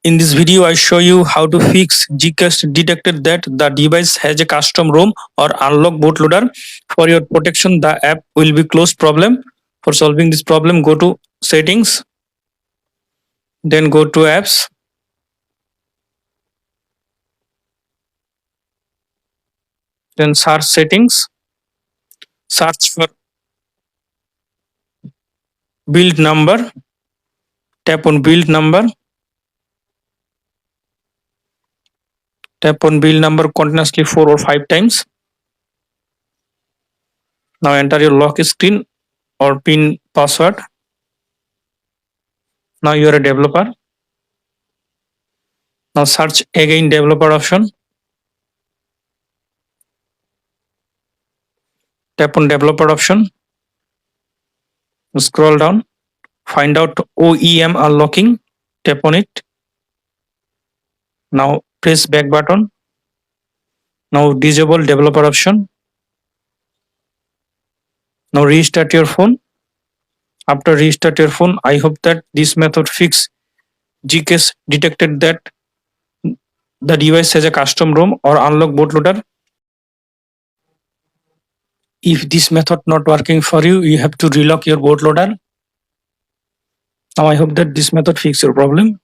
In this video, I show you how to fix GCash detected that the device has a custom ROM or unlocked bootloader. For your protection, the app will be closed problem. For solving this problem, go to settings, then go to apps, then search settings, search for build number, tap on build number, tap on build number continuously 4 or 5 times. Now enter your lock screen or PIN password. Now you are a developer. Now search again developer option. Tap on developer option. Scroll down. Find out OEM unlocking. Tap on it. Now press back button. Now disable developer option. Now restart your phone. After restart your phone, I hope that this method fix GCash detected that the device has a custom ROM or unlocked bootloader. If this method not working for you, you have to relock your bootloader. Now I hope that this method fix your problem.